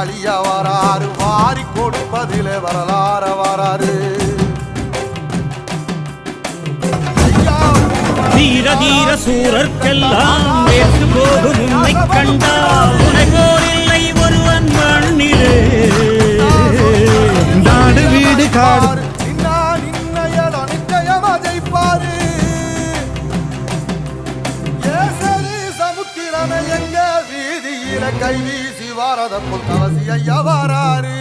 காளியா வராரு, வாரி கொடுப்பதிலே வரலாற வராரு. தீர தீர சூரர்க்கெல்லாம் வேற்று போகும் உன்னை கண்டால் உனை போல் இல்லை ஒருவன் மண்ணிலே. நாடு வீடு காடு ஜெயிப்பாரு. சமுத்திரமே எங்க வீதியில கை வீசி வாரத பொல் கவசி ஐயா வராரு.